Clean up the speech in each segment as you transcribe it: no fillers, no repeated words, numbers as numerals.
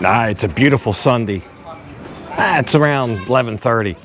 It's a beautiful Sunday. It's around 11:30,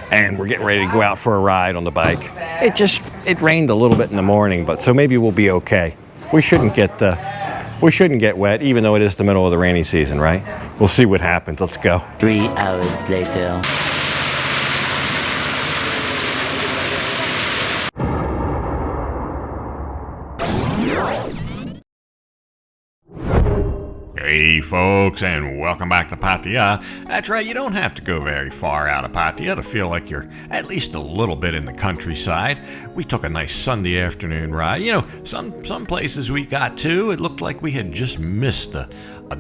and we're getting ready to go out for a ride on the bike. It rained a little bit in the morning, but so maybe we'll be okay. We shouldn't get wet, even though it is the middle of the rainy season, right? We'll see what happens. Let's go. 3 hours later. Hey folks, and welcome back to Pattaya. That's right, you don't have to go very far out of Pattaya to feel like you're at least a little bit in the countryside. We took a nice Sunday afternoon ride. You know, some places we got to, it looked like we had just missed a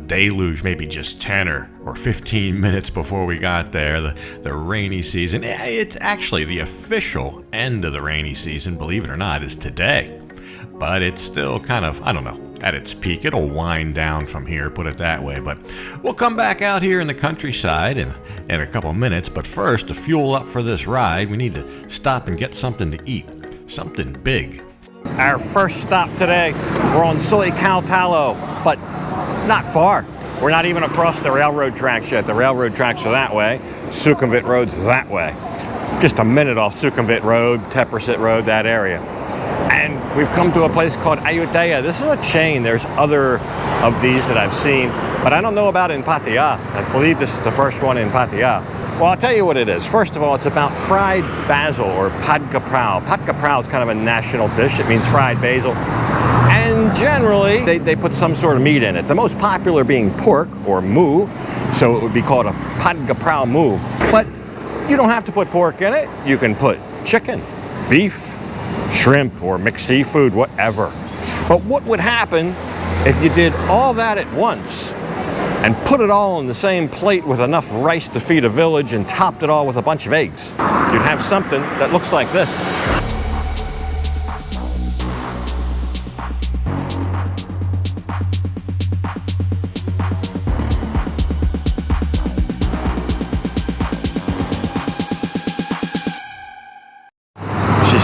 deluge, maybe just 10 or 15 minutes before we got there. The rainy season, it's actually the official end of the rainy season, believe it or not, is today. But it's still kind of, I don't know, at its peak. It'll wind down from here, put it that way. But we'll come back out here in the countryside in a couple minutes. But first, to fuel up for this ride, we need to stop and get something to eat. Something big. Our first stop today, we're on Talo, but not far. We're not even across the railroad tracks yet. The railroad tracks are that way. Sukhumvit Road's that way. Just a minute off Sukhumvit Road, Teprasit Road, that area. And we've come to a place called Ayutthaya. This is a chain. There's other of these that I've seen, but I don't know about in Pattaya. I believe this is the first one in Pattaya. Well, I'll tell you what it is. First of all, it's about fried basil, or pad kaprao. Pad kaprao is kind of a national dish. It means fried basil. And generally, they put some sort of meat in it. The most popular being pork, or moo, so it would be called a pad kaprao moo. But you don't have to put pork in it. You can put chicken, beef, shrimp, or mixed seafood, whatever. But what would happen if you did all that at once and put it all on the same plate with enough rice to feed a village and topped it all with a bunch of eggs? You'd have something that looks like this.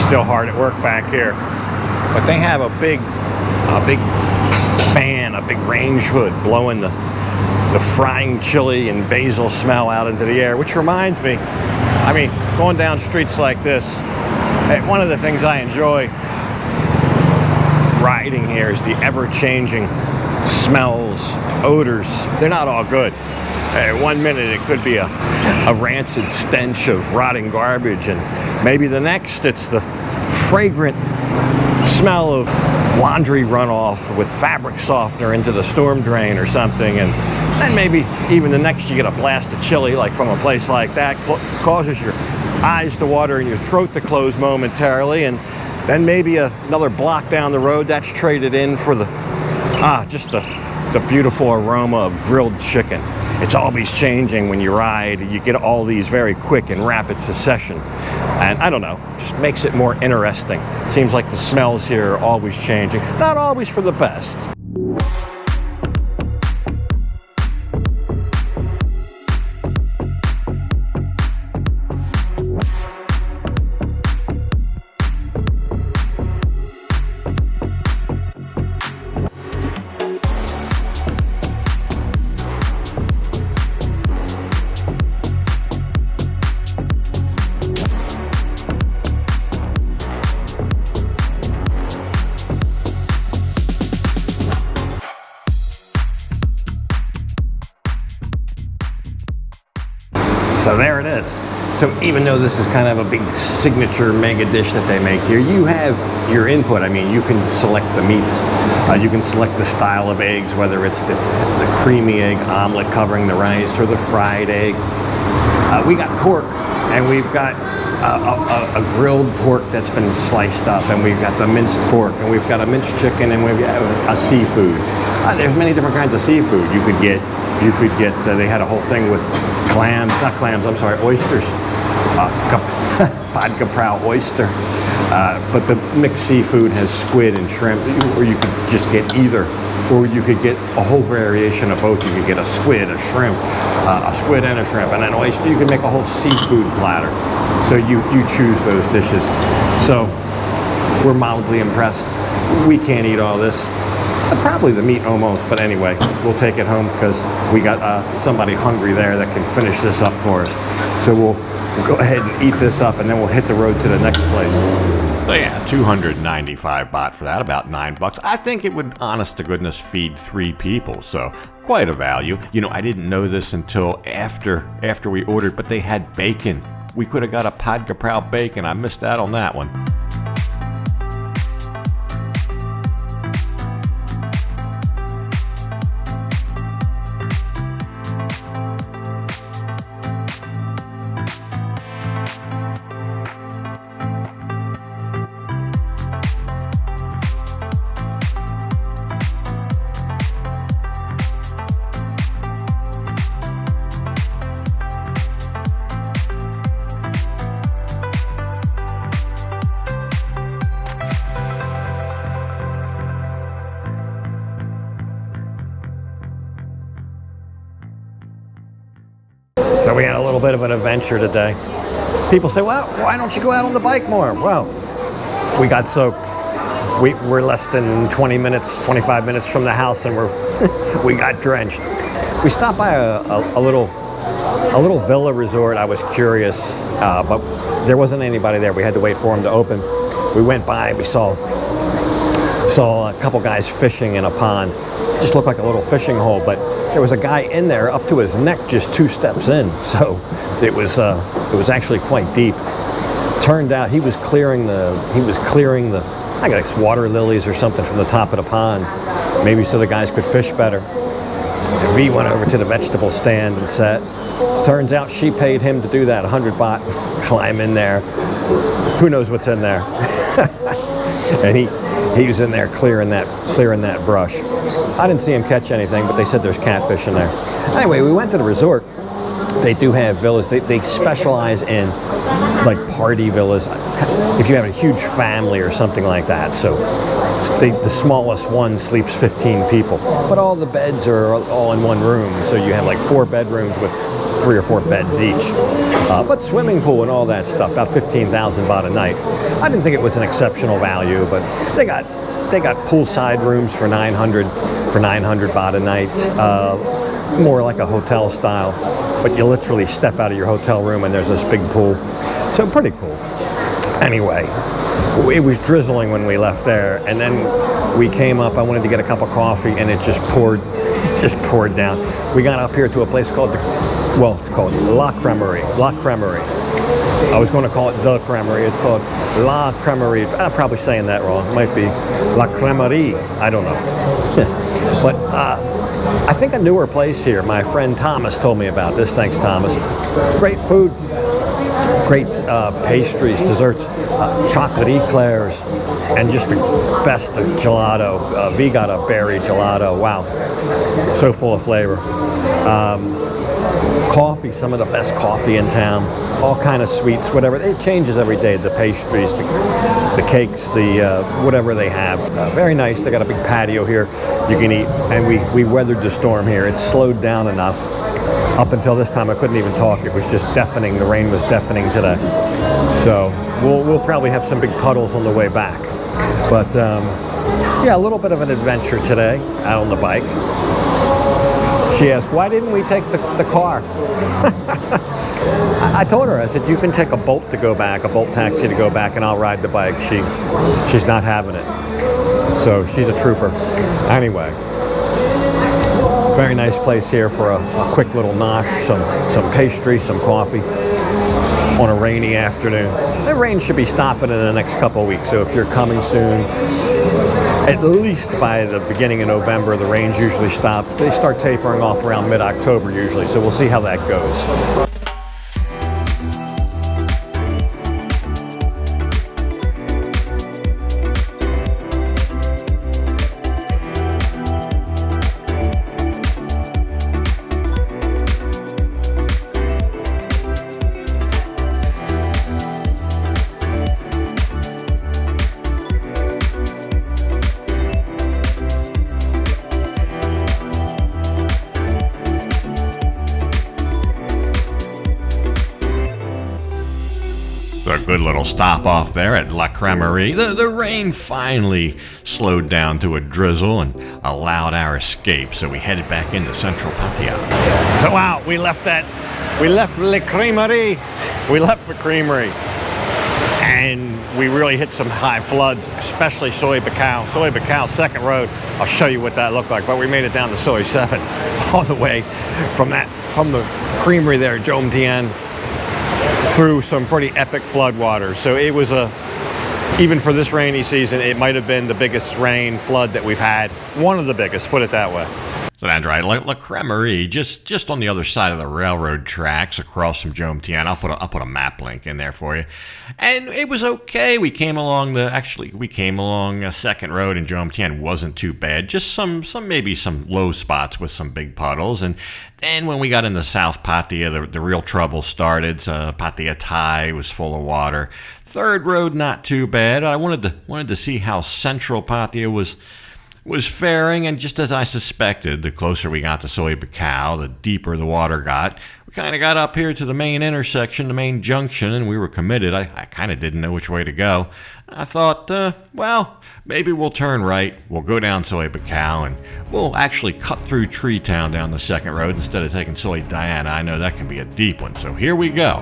Still hard at work back here, but they have a big fan, a big range hood blowing the frying chili and basil smell out into the air, which reminds me, I mean, going down streets like this, one of the things I enjoy riding here is the ever-changing smells, odors. They're not all good. 1 minute it could be a rancid stench of rotting garbage, and maybe the next it's the fragrant smell of laundry runoff with fabric softener into the storm drain or something, and then maybe even the next you get a blast of chili like from a place like that, causes your eyes to water and your throat to close momentarily, and then maybe another block down the road that's traded in for just the beautiful aroma of grilled chicken. It's always changing when you ride. You get all these very quick and rapid succession. And I don't know, just makes it more interesting. It seems like the smells here are always changing. Not always for the best. So there it is. So even though this is kind of a big signature mega dish that they make here, you have your input. I mean, you can select the meats. You can select the style of eggs, whether it's the creamy egg omelet covering the rice or the fried egg. We got pork, and we've got a grilled pork that's been sliced up, and we've got the minced pork, and we've got a minced chicken, and we've got a seafood. There's many different kinds of seafood you could get. They had a whole thing with oysters. Pad kaprao oyster. But the mixed seafood has squid and shrimp, or you could just get either. Or you could get a whole variation of both. You could get a squid, a shrimp, a squid and a shrimp, and an oyster. You could make a whole seafood platter. So you choose those dishes. So we're mildly impressed. We can't eat all this. Probably the meat almost, but anyway, we'll take it home because we got somebody hungry there that can finish this up for us. So we'll go ahead and eat this up, and then we'll hit the road to the next place. So yeah, 295 baht for that, about $9. I think it would, honest to goodness, feed 3 people, so quite a value. You know, I didn't know this until after we ordered, but they had bacon. We could have got a pad kaprao bacon. I missed out on that one. So we had a little bit of an adventure today. People say, well, why don't you go out on the bike more? Well, we got soaked. We're less than 20 minutes, 25 minutes from the house, and we got drenched. We stopped by a little villa resort. I was curious, but there wasn't anybody there. We had to wait for them to open. We went by, we saw a couple guys fishing in a pond. It just looked like a little fishing hole, but there was a guy in there up to his neck just 2 steps in, so it was actually quite deep. Turned out he was clearing the I guess water lilies or something from the top of the pond, maybe so the guys could fish better. And V went over to the vegetable stand and sat. Turns out she paid him to do that, 100 baht, climb in there. Who knows what's in there? And he was in there clearing that brush. I didn't see him catch anything, but they said there's catfish in there. Anyway, we went to the resort. They do have villas. They specialize in like party villas. If you have a huge family or something like that. So the smallest one sleeps 15 people, but all the beds are all in one room. So you have like 4 bedrooms with 3 or 4 beds each. But swimming pool and all that stuff, about 15,000 baht a night. I didn't think it was an exceptional value, but they got poolside rooms for 900 baht a night, more like a hotel style. But you literally step out of your hotel room and there's this big pool. So pretty cool. Anyway, it was drizzling when we left there, and then we came up. I wanted to get a cup of coffee, and it just poured down. We got up here to a place called it's called La Cremerie. La Cremerie. I was going to call it The Cremerie. It's called La Cremerie. I'm probably saying that wrong. It might be La Cremerie. I don't know. But I think a newer place here. My friend Thomas told me about this. Thanks, Thomas. Great food. Great pastries, desserts, chocolate eclairs, and just the best of gelato. V got a berry gelato. Wow. So full of flavor. Coffee, some of the best coffee in town. All kind of sweets, whatever. It changes every day. The pastries, the cakes, the whatever they have. Very nice. They got a big patio here you can eat. And we weathered the storm here. It slowed down enough. Up until this time, I couldn't even talk. It was just deafening. The rain was deafening today. So we'll probably have some big puddles on the way back. But yeah, a little bit of an adventure today out on the bike. She asked, why didn't we take the car? I told her, I said, you can take a Bolt to go back, a Bolt taxi to go back, and I'll ride the bike. She's not having it. So she's a trooper. Anyway, very nice place here for a quick little nosh, some pastry, some coffee on a rainy afternoon. The rain should be stopping in the next couple of weeks, so if you're coming soon, at least by the beginning of November, the rains usually stop. They start tapering off around mid-October usually, so we'll see how that goes. So a good little stop off there at La Crèmerie. The rain finally slowed down to a drizzle and allowed our escape, so we headed back into central Pattaya. So wow, we left La Crèmerie. We left the creamery. And we really hit some high floods, especially Soi Buakhao. Soi Buakhao, second road. I'll show you what that looked like. But we made it down to Soi 7 all the way from the creamery there, Jom Tien, through some pretty epic floodwaters. So it was even for this rainy season, it might have been the biggest rain flood that we've had. One of the biggest, put it that way. So that's right, La Crèmerie, just on the other side of the railroad tracks across from Jom Tien. I'll put a map link in there for you. And it was okay. We came along a second road, and Jom Tien wasn't too bad. Just maybe some low spots with some big puddles. And then when we got into South Pattaya, the real trouble started. Pattaya Thai was full of water. Third road, not too bad. I wanted to see how central Pattaya was faring, and just as I suspected, the closer we got to Soi Buakhao, the deeper the water got. We kind of got up here to the main intersection, the main junction, and we were committed. I kind of didn't know which way to go. I thought, well, maybe we'll turn right, we'll go down Soi Buakhao, and we'll actually cut through Tree Town down the second road instead of taking Soi Diana. I know that can be a deep one, so here we go.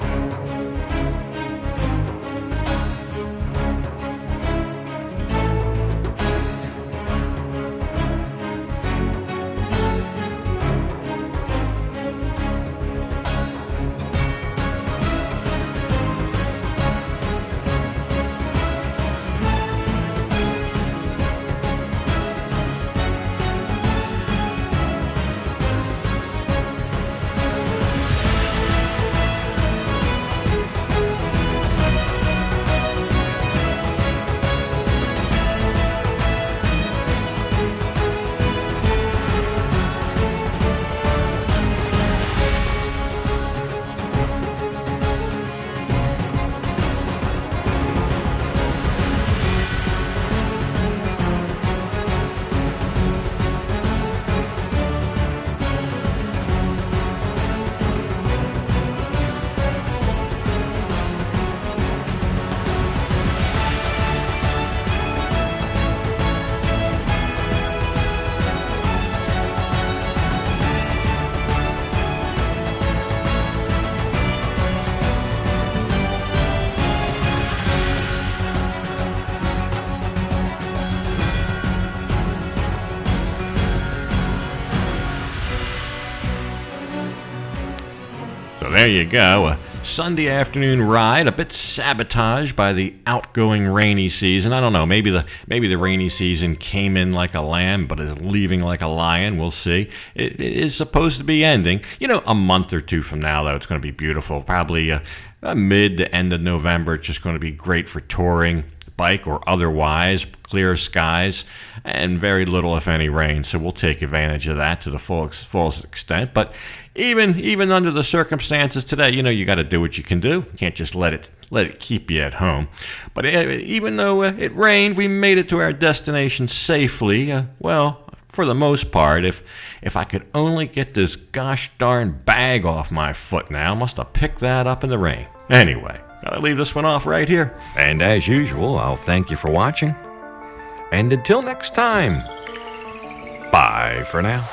So there you go, a Sunday afternoon ride, a bit sabotaged by the outgoing rainy season. I don't know, maybe the rainy season came in like a lamb but is leaving like a lion. We'll see. It is supposed to be ending. A month or two from now, though, it's going to be beautiful. Probably mid to end of November. It's just going to be great for touring, bike or otherwise, clear skies, and very little, if any, rain. So we'll take advantage of that to the fullest extent. But even under the circumstances today, you got to do what you can do. You can't just let it keep you at home. But even though it rained, we made it to our destination safely. Well, for the most part, if I could only get this gosh darn bag off my foot now, must have picked that up in the rain. Anyway, gotta leave this one off right here. And as usual, I'll thank you for watching. And until next time, bye for now.